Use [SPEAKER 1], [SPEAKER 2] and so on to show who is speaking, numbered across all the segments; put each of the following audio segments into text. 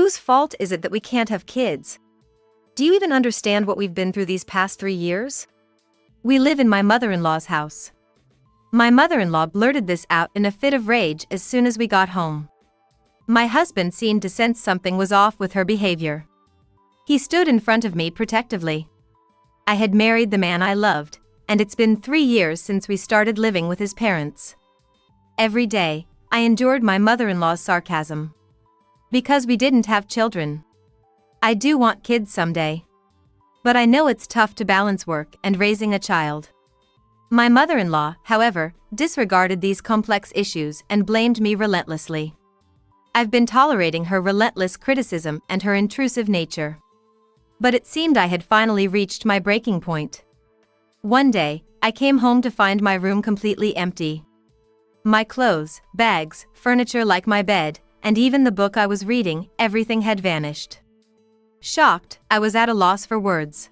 [SPEAKER 1] Whose fault is it that we can't have kids? Do you even understand what we've been through these past 3 years? We live in my mother-in-law's house. My mother-in-law blurted this out in a fit of rage as soon as we got home. My husband seemed to sense something was off with her behavior. He stood in front of me protectively. I had married the man I loved, and it's been 3 years since we started living with his parents. Every day, I endured my mother-in-law's sarcasm. Because we didn't have children. I do want kids someday. But I know it's tough to balance work and raising a child. My mother-in-law, however, disregarded these complex issues and blamed me relentlessly. I've been tolerating her relentless criticism and her intrusive nature. But it seemed I had finally reached my breaking point. One day, I came home to find my room completely empty. My clothes, bags, furniture like my bed, and even the book I was reading, everything had vanished. Shocked, I was at a loss for words.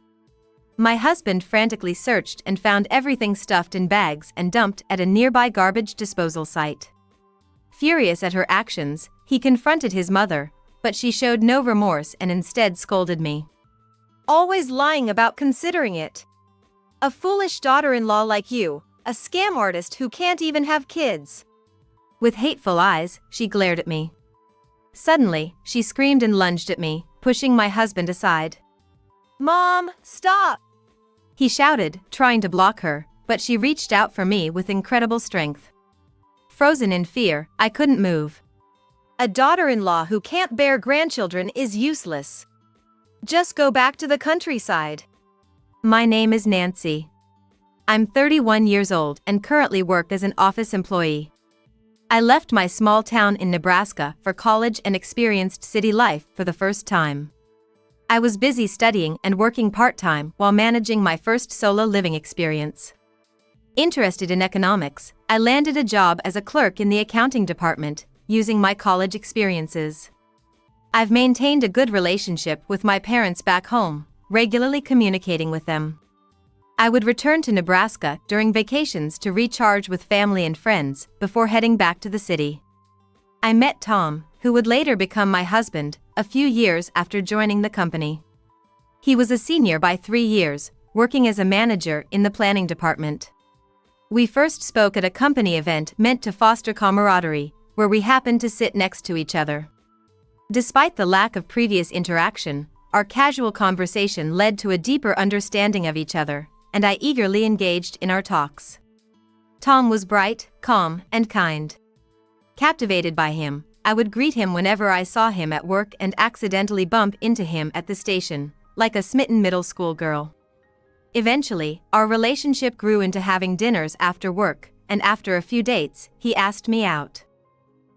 [SPEAKER 1] My husband frantically searched and found everything stuffed in bags and dumped at a nearby garbage disposal site. Furious at her actions, he confronted his mother, but she showed no remorse and instead scolded me. Always lying about considering it. A foolish daughter-in-law like you, a scam artist who can't even have kids. With hateful eyes, she glared at me. Suddenly, she screamed and lunged at me, pushing my husband aside. Mom, stop! He shouted, trying to block her, but she reached out for me with incredible strength. Frozen in fear, I couldn't move. A daughter-in-law who can't bear grandchildren is useless. Just go back to the countryside. My name is Nancy. I'm 31 years old and currently work as an office employee. I left my small town in Nebraska for college and experienced city life for the first time. I was busy studying and working part-time while managing my first solo living experience. Interested in economics, I landed a job as a clerk in the accounting department, using my college experiences. I've maintained a good relationship with my parents back home, regularly communicating with them. I would return to Nebraska during vacations to recharge with family and friends before heading back to the city. I met Tom, who would later become my husband, a few years after joining the company. He was a senior by 3 years, working as a manager in the planning department. We first spoke at a company event meant to foster camaraderie, where we happened to sit next to each other. Despite the lack of previous interaction, our casual conversation led to a deeper understanding of each other, and I eagerly engaged in our talks. Tom was bright, calm, and kind. Captivated by him, I would greet him whenever I saw him at work and accidentally bump into him at the station, like a smitten middle school girl. Eventually, our relationship grew into having dinners after work, and after a few dates, he asked me out.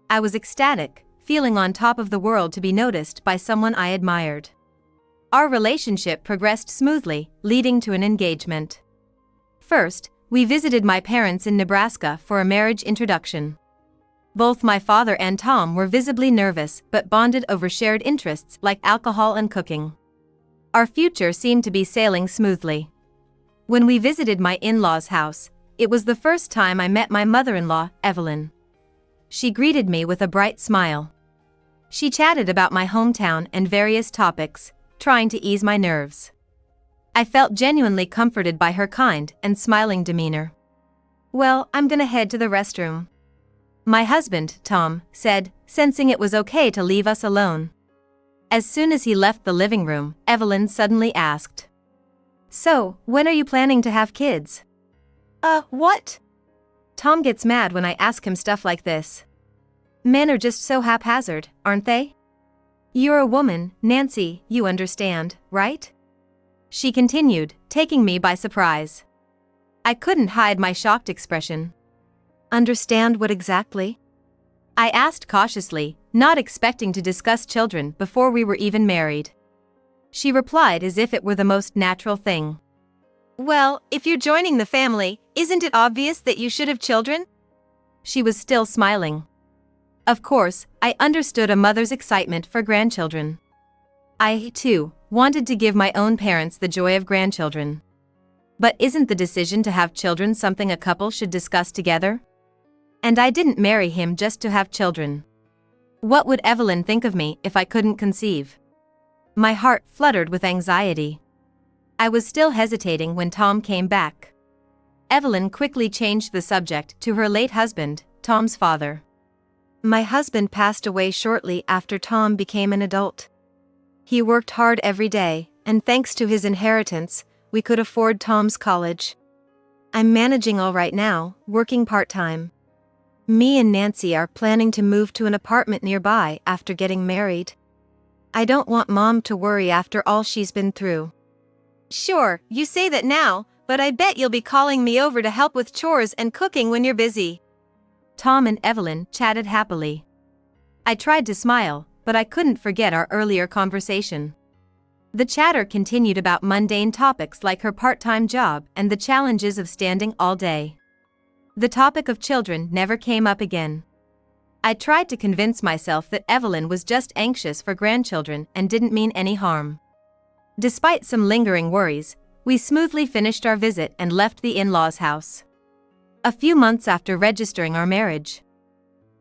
[SPEAKER 1] I was ecstatic, feeling on top of the world to be noticed by someone I admired. Our relationship progressed smoothly, leading to an engagement. First, we visited my parents in Nebraska for a marriage introduction. Both my father and Tom were visibly nervous but bonded over shared interests like alcohol and cooking. Our future seemed to be sailing smoothly. When we visited my in-laws' house, it was the first time I met my mother-in-law, Evelyn. She greeted me with a bright smile. She chatted about my hometown and various topics, trying to ease my nerves. I felt genuinely comforted by her kind and smiling demeanor. Well, I'm gonna head to the restroom. My husband, Tom, said, sensing it was okay to leave us alone. As soon as he left the living room, Evelyn suddenly asked, So, when are you planning to have kids? What? Tom gets mad when I ask him stuff like this. Men are just so haphazard, aren't they? You're a woman, Nancy, you understand, right? She continued, taking me by surprise. I couldn't hide my shocked expression. Understand what exactly? I asked cautiously, not expecting to discuss children before we were even married. She replied as if it were the most natural thing. Well, if you're joining the family, isn't it obvious that you should have children? She was still smiling. Of course, I understood a mother's excitement for grandchildren. I, too, wanted to give my own parents the joy of grandchildren. But isn't the decision to have children something a couple should discuss together? And I didn't marry him just to have children. What would Evelyn think of me if I couldn't conceive? My heart fluttered with anxiety. I was still hesitating when Tom came back. Evelyn quickly changed the subject to her late husband, Tom's father. My husband passed away shortly after Tom became an adult. He worked hard every day, and thanks to his inheritance, we could afford Tom's college. I'm managing all right now, working part-time. Me and Nancy are planning to move to an apartment nearby after getting married. I don't want Mom to worry after all she's been through. Sure, you say that now, but I bet you'll be calling me over to help with chores and cooking when you're busy. Tom and Evelyn chatted happily. I tried to smile, but I couldn't forget our earlier conversation. The chatter continued about mundane topics like her part-time job and the challenges of standing all day. The topic of children never came up again. I tried to convince myself that Evelyn was just anxious for grandchildren and didn't mean any harm. Despite some lingering worries, we smoothly finished our visit and left the in-laws' house. A few months after registering our marriage,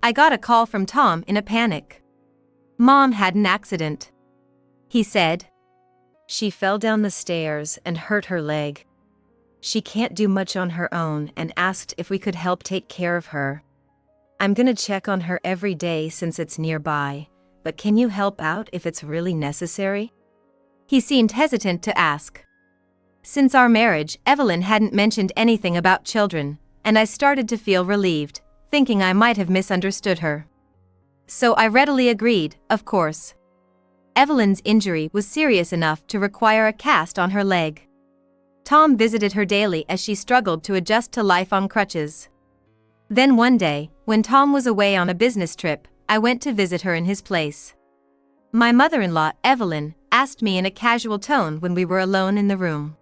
[SPEAKER 1] I got a call from Tom in a panic. Mom had an accident, he said. She fell down the stairs and hurt her leg. She can't do much on her own and asked if we could help take care of her. I'm gonna check on her every day since it's nearby, but can you help out if it's really necessary? He seemed hesitant to ask. Since our marriage, Evelyn hadn't mentioned anything about children, and I started to feel relieved, thinking I might have misunderstood her. So I readily agreed, of course. Evelyn's injury was serious enough to require a cast on her leg. Tom visited her daily as she struggled to adjust to life on crutches. Then one day, when Tom was away on a business trip, I went to visit her in his place. My mother-in-law, Evelyn, asked me in a casual tone when we were alone in the room.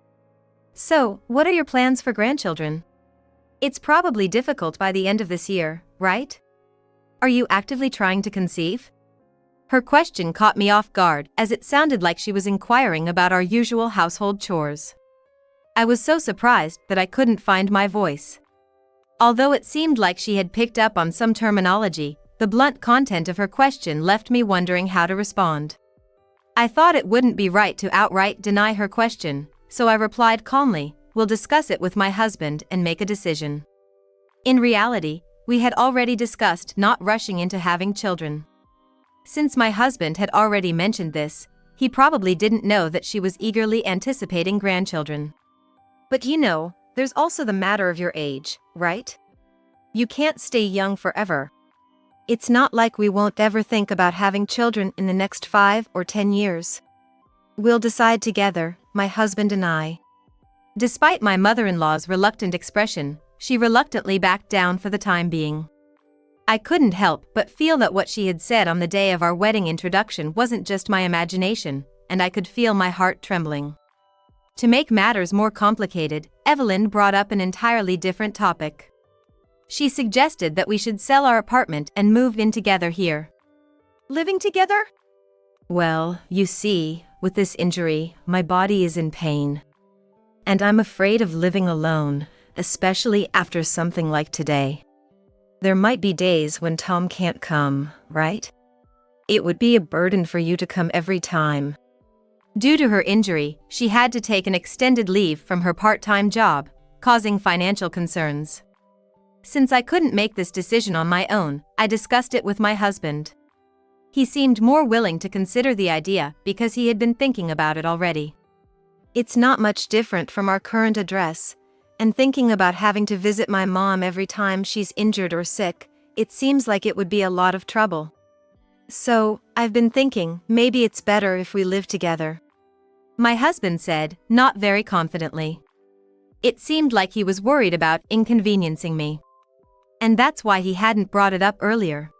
[SPEAKER 1] So, what are your plans for grandchildren? It's probably difficult by the end of this year, right? Are you actively trying to conceive? Her question caught me off guard as it sounded like she was inquiring about our usual household chores. I was so surprised that I couldn't find my voice. Although it seemed like she had picked up on some terminology, the blunt content of her question left me wondering how to respond. I thought it wouldn't be right to outright deny her question, so I replied calmly, "We'll discuss it with my husband and make a decision." In reality, we had already discussed not rushing into having children. Since my husband had already mentioned this, he probably didn't know that she was eagerly anticipating grandchildren. But you know, there's also the matter of your age, right? You can't stay young forever. It's not like we won't ever think about having children in the next 5 or 10 years. We'll decide together, my husband and I. Despite my mother-in-law's reluctant expression, she reluctantly backed down for the time being. I couldn't help but feel that what she had said on the day of our wedding introduction wasn't just my imagination, and I could feel my heart trembling. To make matters more complicated, Evelyn brought up an entirely different topic. She suggested that we should sell our apartment and move in together here. Living together? Well, you see, with this injury, my body is in pain. And I'm afraid of living alone, especially after something like today. There might be days when Tom can't come, right? It would be a burden for you to come every time. Due to her injury, she had to take an extended leave from her part-time job, causing financial concerns. Since I couldn't make this decision on my own, I discussed it with my husband. He seemed more willing to consider the idea because he had been thinking about it already. It's not much different from our current address, and thinking about having to visit my mom every time she's injured or sick, it seems like it would be a lot of trouble. So, I've been thinking, maybe it's better if we live together. My husband said, not very confidently. It seemed like he was worried about inconveniencing me. And that's why he hadn't brought it up earlier.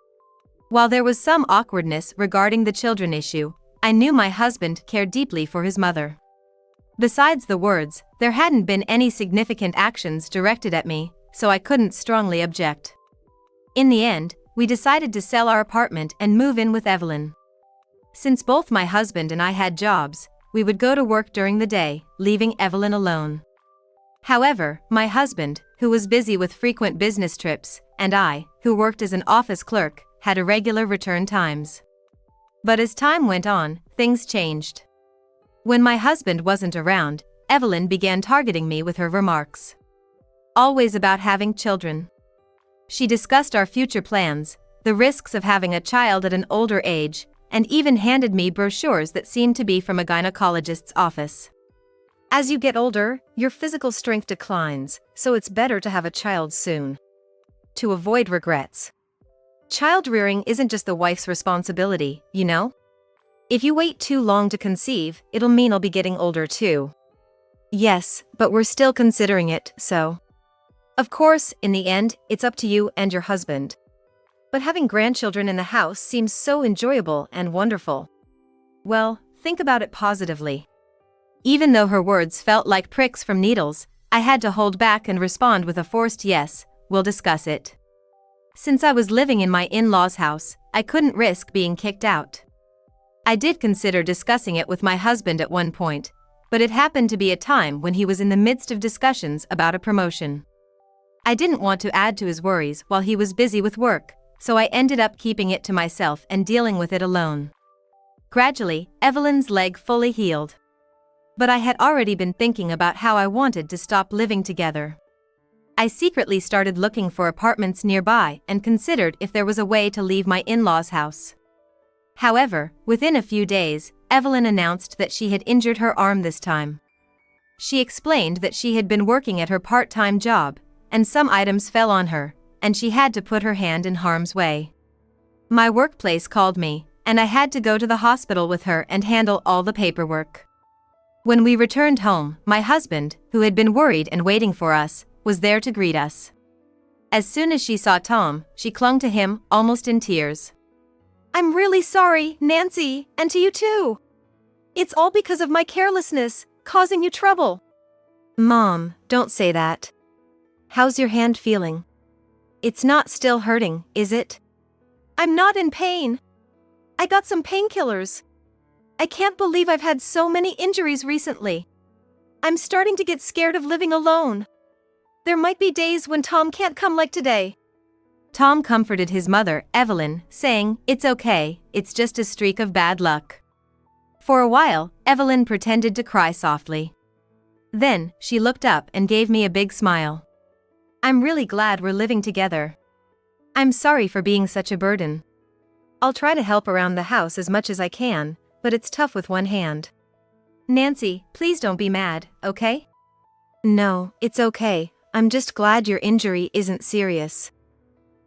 [SPEAKER 1] While there was some awkwardness regarding the children issue, I knew my husband cared deeply for his mother. Besides the words, there hadn't been any significant actions directed at me, so I couldn't strongly object. In the end, we decided to sell our apartment and move in with Evelyn. Since both my husband and I had jobs, we would go to work during the day, leaving Evelyn alone. However, my husband, who was busy with frequent business trips, and I, who worked as an office clerk, had irregular return times. But as time went on, things changed. When my husband wasn't around, Evelyn began targeting me with her remarks. Always about having children. She discussed our future plans, the risks of having a child at an older age, and even handed me brochures that seemed to be from a gynecologist's office. As you get older, your physical strength declines, so it's better to have a child soon. To avoid regrets. Child rearing isn't just the wife's responsibility, you know? If you wait too long to conceive, it'll mean I'll be getting older too. Yes, but we're still considering it, so. Of course, in the end, it's up to you and your husband. But having grandchildren in the house seems so enjoyable and wonderful. Well, think about it positively. Even though her words felt like pricks from needles, I had to hold back and respond with a forced yes, we'll discuss it. Since I was living in my in-laws' house, I couldn't risk being kicked out. I did consider discussing it with my husband at one point, but it happened to be a time when he was in the midst of discussions about a promotion. I didn't want to add to his worries while he was busy with work, so I ended up keeping it to myself and dealing with it alone. Gradually, Evelyn's leg fully healed. But I had already been thinking about how I wanted to stop living together. I secretly started looking for apartments nearby and considered if there was a way to leave my in-laws' house. However, within a few days, Evelyn announced that she had injured her arm this time. She explained that she had been working at her part-time job, and some items fell on her, and she had to put her hand in harm's way. My workplace called me, and I had to go to the hospital with her and handle all the paperwork. When we returned home, my husband, who had been worried and waiting for us, was there to greet us. As soon as she saw Tom, she clung to him, almost in tears. "I'm really sorry, Nancy, and to you too. It's all because of my carelessness, causing you trouble." "Mom, don't say that. How's your hand feeling? It's not still hurting, is it?" "I'm not in pain. I got some painkillers. I can't believe I've had so many injuries recently. I'm starting to get scared of living alone. There might be days when Tom can't come like today." Tom comforted his mother, Evelyn, saying, "It's okay, it's just a streak of bad luck." For a while, Evelyn pretended to cry softly. Then, she looked up and gave me a big smile. "I'm really glad we're living together. I'm sorry for being such a burden. I'll try to help around the house as much as I can, but it's tough with one hand. Nancy, please don't be mad, okay?" "No, it's okay. I'm just glad your injury isn't serious."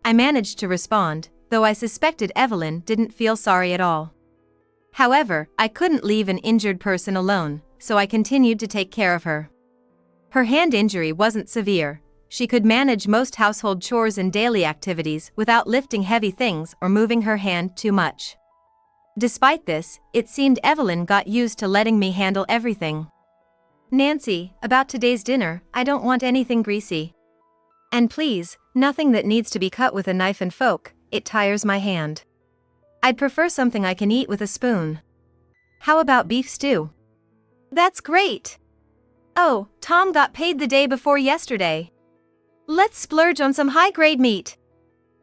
[SPEAKER 1] I managed to respond, though I suspected Evelyn didn't feel sorry at all. However, I couldn't leave an injured person alone, so I continued to take care of her. Her hand injury wasn't severe. She could manage most household chores and daily activities without lifting heavy things or moving her hand too much. Despite this, it seemed Evelyn got used to letting me handle everything. "Nancy, about today's dinner, I don't want anything greasy. And please, nothing that needs to be cut with a knife and fork, it tires my hand. I'd prefer something I can eat with a spoon. How about beef stew?" "That's great. Oh, Tom got paid the day before yesterday. Let's splurge on some high-grade meat."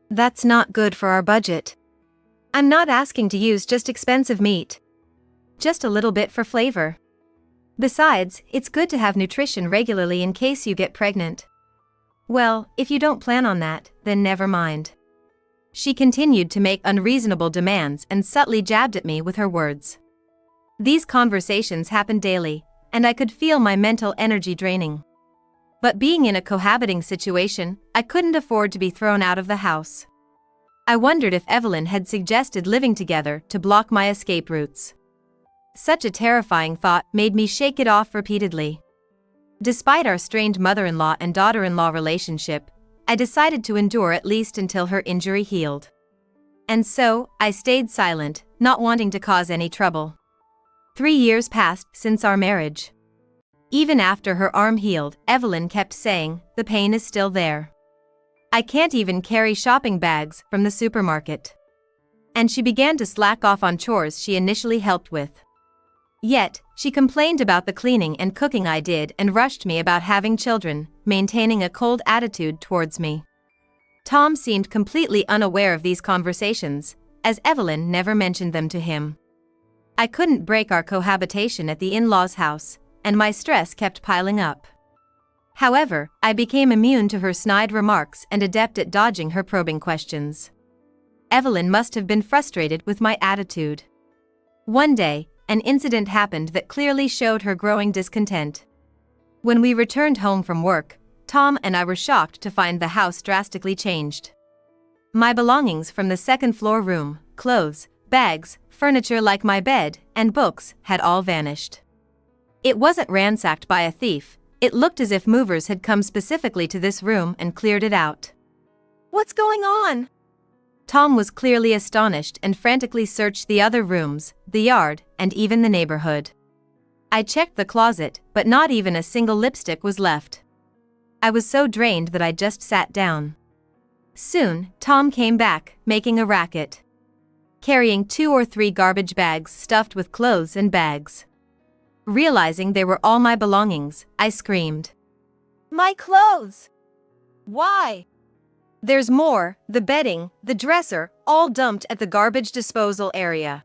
[SPEAKER 1] "That's not good for our budget. I'm not asking to use just expensive meat. Just a little bit for flavor. Besides, it's good to have nutrition regularly in case you get pregnant." "Well, if you don't plan on that, then never mind." She continued to make unreasonable demands and subtly jabbed at me with her words. These conversations happened daily, and I could feel my mental energy draining. But being in a cohabiting situation, I couldn't afford to be thrown out of the house. I wondered if Evelyn had suggested living together to block my escape routes. Such a terrifying thought made me shake it off repeatedly. Despite our strained mother-in-law and daughter-in-law relationship, I decided to endure at least until her injury healed. And so, I stayed silent, not wanting to cause any trouble. 3 years passed since our marriage. Even after her arm healed, Evelyn kept saying, "The pain is still there. I can't even carry shopping bags from the supermarket." And she began to slack off on chores she initially helped with. Yet, she complained about the cleaning and cooking I did and rushed me about having children, maintaining a cold attitude towards me. Tom seemed completely unaware of these conversations, as Evelyn never mentioned them to him. I couldn't break our cohabitation at the in-laws' house, and my stress kept piling up. However, I became immune to her snide remarks and adept at dodging her probing questions. Evelyn must have been frustrated with my attitude. One day, an incident happened that clearly showed her growing discontent. When we returned home from work, Tom and I were shocked to find the house drastically changed. My belongings from the second-floor room, clothes, bags, furniture like my bed, and books had all vanished. It wasn't ransacked by a thief, it looked as if movers had come specifically to this room and cleared it out.
[SPEAKER 2] What's going on?
[SPEAKER 1] Tom was clearly astonished and frantically searched the other rooms, the yard, and even the neighborhood. I checked the closet, but not even a single lipstick was left. I was so drained that I just sat down. Soon, Tom came back, making a racket, carrying 2 or 3 garbage bags stuffed with clothes and bags. Realizing they were all my belongings, I screamed.
[SPEAKER 2] My clothes! Why?
[SPEAKER 1] There's more, the bedding, the dresser, all dumped at the garbage disposal area.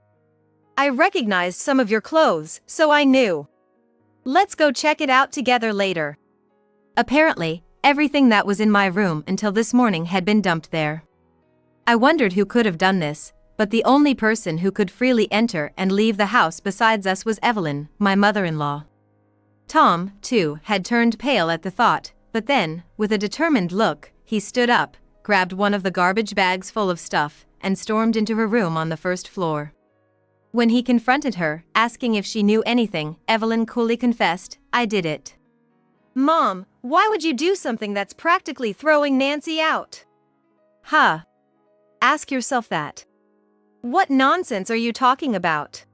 [SPEAKER 1] I recognized some of your clothes, so I knew. Let's go check it out together later. Apparently, everything that was in my room until this morning had been dumped there. I wondered who could have done this, but the only person who could freely enter and leave the house besides us was Evelyn, my mother-in-law. Tom, too, had turned pale at the thought, but then, with a determined look, he stood up, grabbed one of the garbage bags full of stuff, and stormed into her room on the first floor. When he confronted her, asking if she knew anything, Evelyn coolly confessed, "I did it."
[SPEAKER 2] Mom, why would you do something that's practically throwing Nancy out?
[SPEAKER 1] Huh. Ask yourself that.
[SPEAKER 2] What nonsense are you talking about?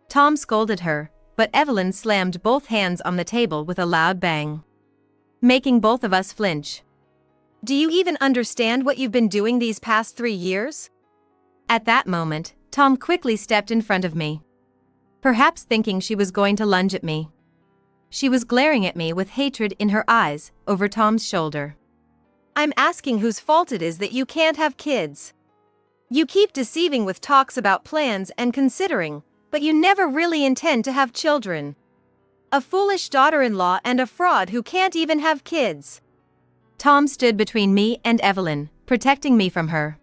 [SPEAKER 1] Tom scolded her, but Evelyn slammed both hands on the table with a loud bang, making both of us flinch.
[SPEAKER 2] Do you even understand what you've been doing these past 3 years?
[SPEAKER 1] At that moment, Tom quickly stepped in front of me, perhaps thinking she was going to lunge at me. She was glaring at me with hatred in her eyes, over Tom's shoulder.
[SPEAKER 2] I'm asking whose fault it is that you can't have kids. You keep deceiving with talks about plans and considering, but you never really intend to have children. A foolish daughter-in-law and a fraud who can't even have kids.
[SPEAKER 1] Tom stood between me and Evelyn, protecting me from her.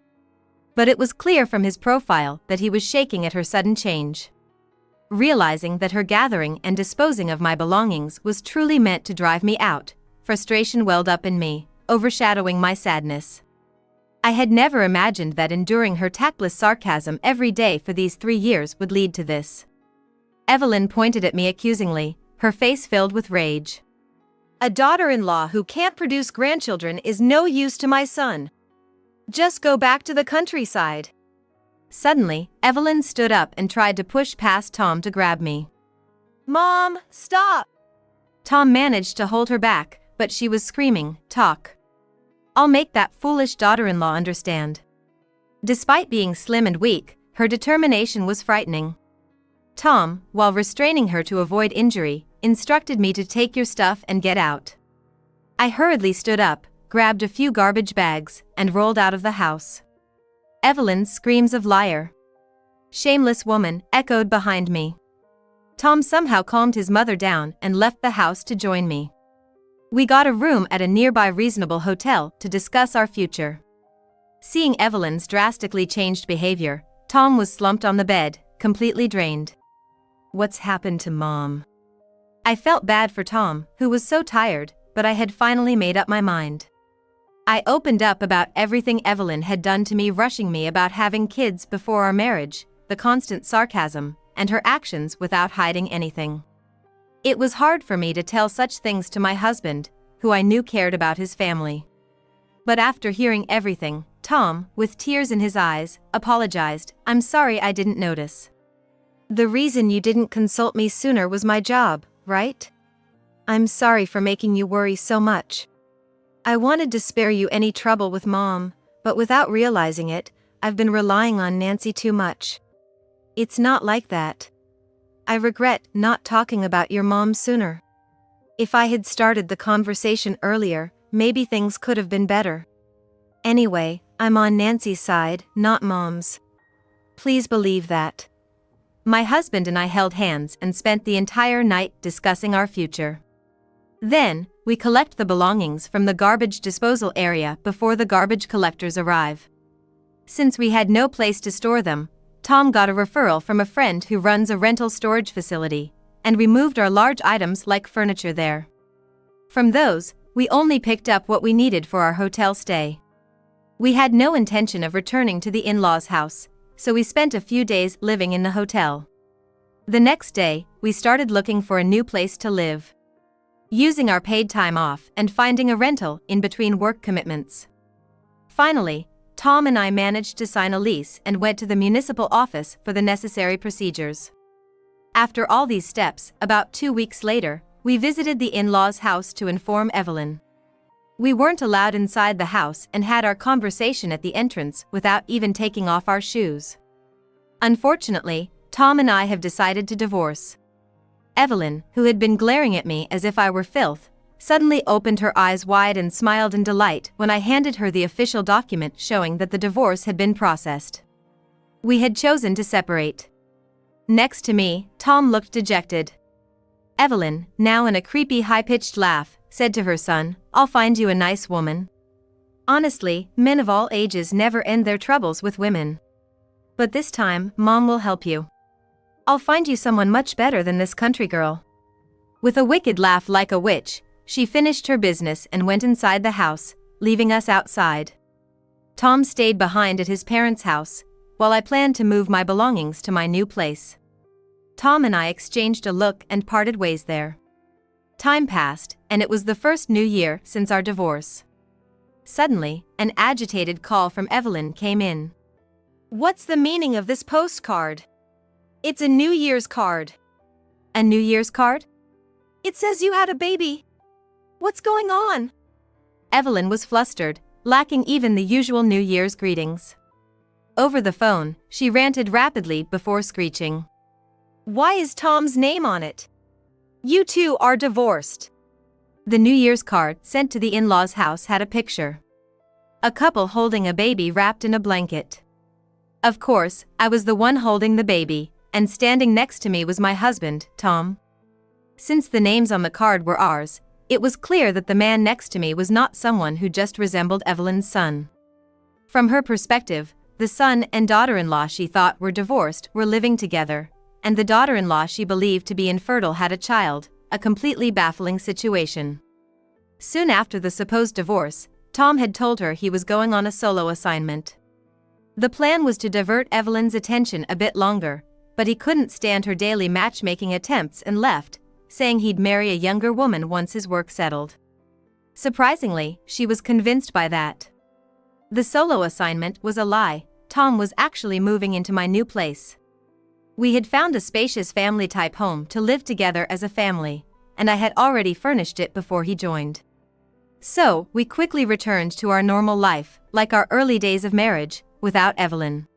[SPEAKER 1] But it was clear from his profile that he was shaking at her sudden change. Realizing that her gathering and disposing of my belongings was truly meant to drive me out, frustration welled up in me, overshadowing my sadness. I had never imagined that enduring her tactless sarcasm every day for these 3 years would lead to this. Evelyn pointed at me accusingly, her face filled with rage.
[SPEAKER 2] A daughter-in-law who can't produce grandchildren is no use to my son. Just go back to the countryside.
[SPEAKER 1] Suddenly, Evelyn stood up and tried to push past Tom to grab me.
[SPEAKER 2] Mom, stop!
[SPEAKER 1] Tom managed to hold her back, but she was screaming, "Talk. I'll make that foolish daughter-in-law understand." Despite being slim and weak, her determination was frightening. Tom, while restraining her to avoid injury, instructed me to take your stuff and get out. I hurriedly stood up, grabbed a few garbage bags, and rolled out of the house. Evelyn's screams of "Liar! Shameless woman!" echoed behind me. Tom somehow calmed his mother down and left the house to join me. We got a room at a nearby reasonable hotel to discuss our future. Seeing Evelyn's drastically changed behavior, Tom was slumped on the bed, completely drained. What's happened to Mom? I felt bad for Tom, who was so tired, but I had finally made up my mind. I opened up about everything Evelyn had done to me, rushing me about having kids before our marriage, the constant sarcasm, and her actions without hiding anything. It was hard for me to tell such things to my husband, who I knew cared about his family. But after hearing everything, Tom, with tears in his eyes, apologized. "I'm sorry I didn't notice.
[SPEAKER 2] The reason you didn't consult me sooner was my job, right? I'm sorry for making you worry so much. I wanted to spare you any trouble with Mom, but without realizing it, I've been relying on Nancy too much. It's not like that. I regret not talking about your mom sooner. If I had started the conversation earlier, maybe things could have been better." Anyway, I'm on Nancy's side, not Mom's. Please believe that.
[SPEAKER 1] My husband and I held hands and spent the entire night discussing our future. Then, we collect the belongings from the garbage disposal area before the garbage collectors arrive. Since we had no place to store them, Tom got a referral from a friend who runs a rental storage facility, and we moved our large items like furniture there. From those, we only picked up what we needed for our hotel stay. We had no intention of returning to the in-laws' house, so we spent a few days living in the hotel. The next day, we started looking for a new place to live, using our paid time off and finding a rental in between work commitments. Finally, Tom and I managed to sign a lease and went to the municipal office for the necessary procedures. After all these steps, about 2 weeks later, we visited the in-laws' house to inform Evelyn. We weren't allowed inside the house and had our conversation at the entrance without even taking off our shoes. Unfortunately, Tom and I have decided to divorce. Evelyn, who had been glaring at me as if I were filth, suddenly opened her eyes wide and smiled in delight when I handed her the official document showing that the divorce had been processed. We had chosen to separate. Next to me, Tom looked dejected. Evelyn, now in a creepy high-pitched laugh, said to her son, "I'll find you a nice woman." Honestly, men of all ages never end their troubles with women. But this time, Mom will help you. I'll find you someone much better than this country girl. With a wicked laugh like a witch, she finished her business and went inside the house, leaving us outside. Tom stayed behind at his parents' house, while I planned to move my belongings to my new place. Tom and I exchanged a look and parted ways there. Time passed, and it was the first New Year since our divorce. Suddenly, an agitated call from Evelyn came in.
[SPEAKER 2] What's the meaning of this postcard? It's a New Year's card.
[SPEAKER 1] A New Year's card?
[SPEAKER 2] It says you had a baby. What's going on?
[SPEAKER 1] Evelyn was flustered, lacking even the usual New Year's greetings. Over the phone, she ranted rapidly before screeching.
[SPEAKER 2] Why is Tom's name on it? You two are divorced.
[SPEAKER 1] The New Year's card sent to the in-laws' house had a picture. A couple holding a baby wrapped in a blanket. Of course, I was the one holding the baby, and standing next to me was my husband, Tom. Since the names on the card were ours, it was clear that the man next to me was not someone who just resembled Evelyn's son. From her perspective, the son and daughter-in-law she thought were divorced were living together, and the daughter-in-law she believed to be infertile had a child, a completely baffling situation. Soon after the supposed divorce, Tom had told her he was going on a solo assignment. The plan was to divert Evelyn's attention a bit longer, but he couldn't stand her daily matchmaking attempts and left, saying he'd marry a younger woman once his work settled. Surprisingly, she was convinced by that. The solo assignment was a lie. Tom was actually moving into my new place. We had found a spacious family-type home to live together as a family, and I had already furnished it before he joined. So, we quickly returned to our normal life, like our early days of marriage, without Evelyn.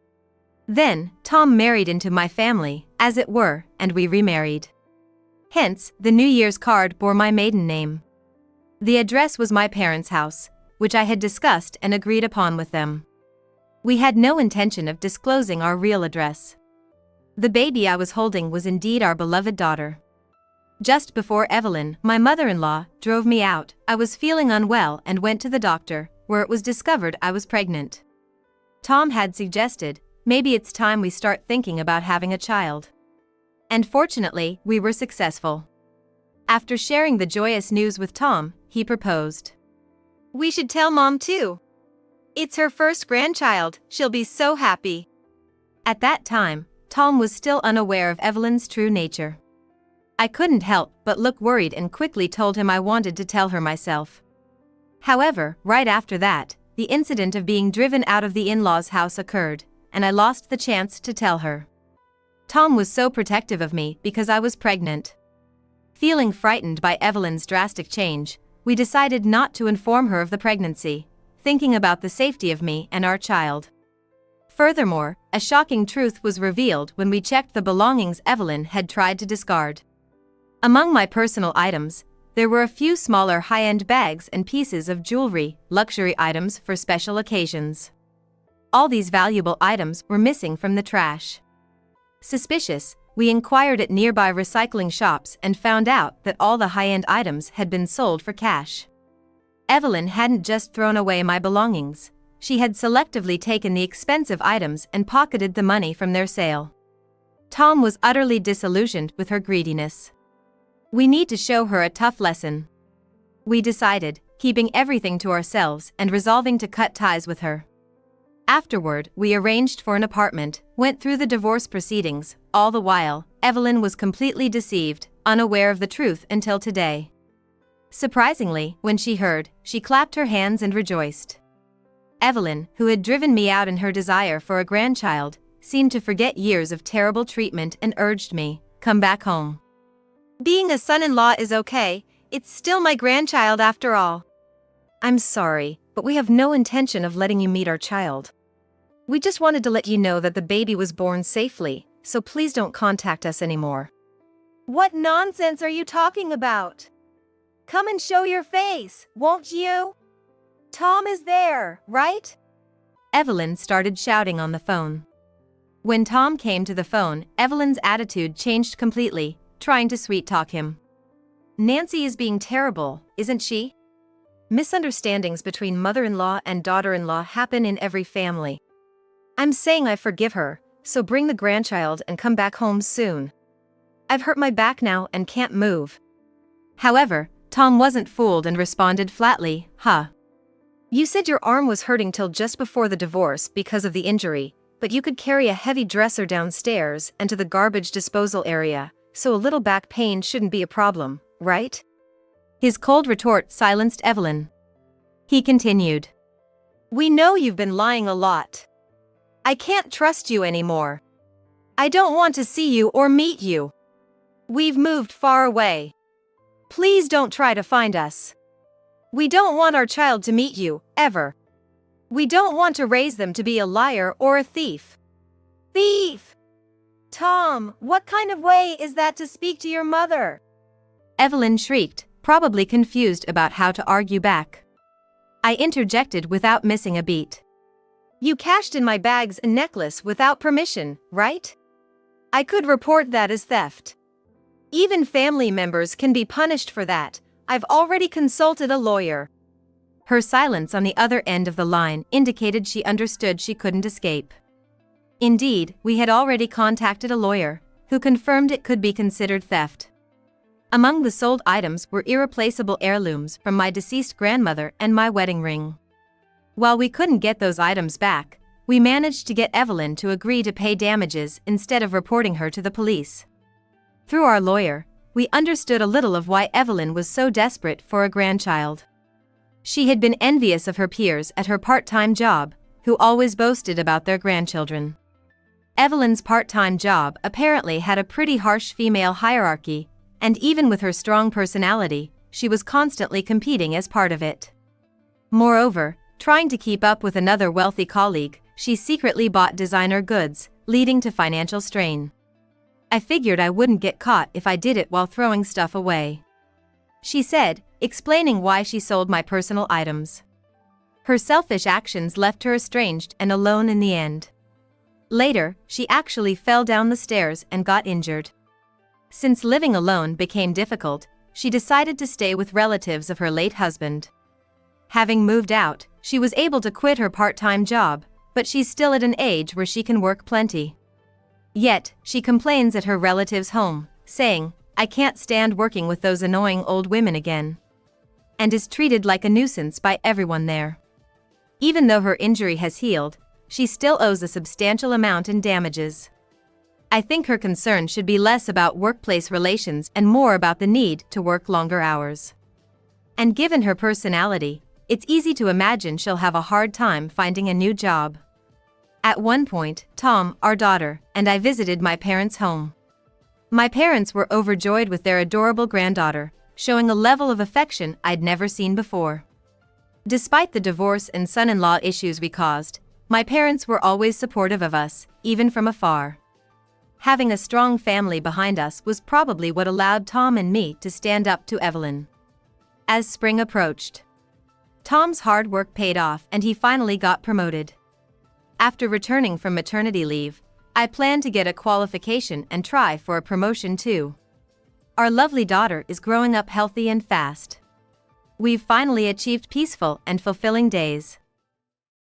[SPEAKER 1] Then, Tom married into my family, as it were, and we remarried. Hence, the New Year's card bore my maiden name. The address was my parents' house, which I had discussed and agreed upon with them. We had no intention of disclosing our real address. The baby I was holding was indeed our beloved daughter. Just before Evelyn, my mother-in-law, drove me out, I was feeling unwell and went to the doctor, where it was discovered I was pregnant. Tom had suggested, maybe it's time we start thinking about having a child. And fortunately, we were successful. After sharing the joyous news with Tom, he proposed.
[SPEAKER 2] We should tell Mom too. It's her first grandchild, she'll be so happy.
[SPEAKER 1] At that time, Tom was still unaware of Evelyn's true nature. I couldn't help but look worried and quickly told him I wanted to tell her myself. However, right after that, the incident of being driven out of the in-laws' house occurred, and I lost the chance to tell her. Tom was so protective of me because I was pregnant. Feeling frightened by Evelyn's drastic change, we decided not to inform her of the pregnancy, thinking about the safety of me and our child. Furthermore, a shocking truth was revealed when we checked the belongings Evelyn had tried to discard. Among my personal items, There were a few smaller high-end bags and pieces of jewelry, luxury items for special occasions. All these valuable items were missing from the trash. Suspicious, we inquired at nearby recycling shops and found out that all the high-end items had been sold for cash. Evelyn hadn't just thrown away my belongings. She had selectively taken the expensive items and pocketed the money from their sale. Tom was utterly disillusioned with her greediness. We need to show her a tough lesson. We decided, keeping everything to ourselves and resolving to cut ties with her. Afterward, we arranged for an apartment, went through the divorce proceedings. All the while, Evelyn was completely deceived, unaware of the truth until today. Surprisingly, when she heard, she clapped her hands and rejoiced. Evelyn, who had driven me out in her desire for a grandchild, seemed to forget years of terrible treatment and urged me, "Come back home. Being a son-in-law is okay, it's still my grandchild after all." "I'm sorry, but we have no intention of letting you meet our child. We just wanted to let you know that the baby was born safely, so please don't contact us anymore."
[SPEAKER 2] What nonsense are you talking about? Come and show your face, won't you? Tom is there, right?
[SPEAKER 1] Evelyn started shouting on the phone. When Tom came to the phone, Evelyn's attitude changed completely, trying to sweet-talk him. "Nancy is being terrible, isn't she? Misunderstandings between mother-in-law and daughter-in-law happen in every family. I'm saying I forgive her, so bring the grandchild and come back home soon. I've hurt my back now and can't move." However, Tom wasn't fooled and responded flatly, "Huh. You said your arm was hurting till just before the divorce because of the injury, but you could carry a heavy dresser downstairs and to the garbage disposal area, so a little back pain shouldn't be a problem, right?" His cold retort silenced Evelyn. He continued, "We know you've been lying a lot. I can't trust you anymore. I don't want to see you or meet you. We've moved far away. Please don't try to find us. We don't want our child to meet you, ever. We don't want to raise them to be a liar or a thief."
[SPEAKER 2] Thief! Tom, what kind of way is that to speak to your mother?
[SPEAKER 1] Evelyn shrieked, probably confused about how to argue back. I interjected without missing a beat. "You cashed in my bags and necklace without permission, right? I could report that as theft. Even family members can be punished for that. I've already consulted a lawyer." Her silence on the other end of the line indicated she understood she couldn't escape. Indeed, we had already contacted a lawyer, who confirmed it could be considered theft. Among the sold items were irreplaceable heirlooms from my deceased grandmother and my wedding ring. While we couldn't get those items back, we managed to get Evelyn to agree to pay damages instead of reporting her to the police. Through our lawyer, we understood a little of why Evelyn was so desperate for a grandchild. She had been envious of her peers at her part-time job, who always boasted about their grandchildren. Evelyn's part-time job apparently had a pretty harsh female hierarchy, and even with her strong personality, she was constantly competing as part of it. Moreover, trying to keep up with another wealthy colleague, she secretly bought designer goods, leading to financial strain. I figured I wouldn't get caught if I did it while throwing stuff away. She said, explaining why she sold my personal items. Her selfish actions left her estranged and alone in the end. Later, she actually fell down the stairs and got injured. Since living alone became difficult, she decided to stay with relatives of her late husband. Having moved out, she was able to quit her part-time job, but she's still at an age where she can work plenty. Yet, she complains at her relative's home, saying, "I can't stand working with those annoying old women again," and is treated like a nuisance by everyone there. Even though her injury has healed, she still owes a substantial amount in damages. I think her concern should be less about workplace relations and more about the need to work longer hours. And given her personality, it's easy to imagine she'll have a hard time finding a new job. At one point, Tom, our daughter, and I visited my parents' home. My parents were overjoyed with their adorable granddaughter, showing a level of affection I'd never seen before. Despite the divorce and son-in-law issues we caused, my parents were always supportive of us, even from afar. Having a strong family behind us was probably what allowed Tom and me to stand up to Evelyn. As spring approached, Tom's hard work paid off and he finally got promoted. After returning from maternity leave, I plan to get a qualification and try for a promotion too. Our lovely daughter is growing up healthy and fast. We've finally achieved peaceful and fulfilling days.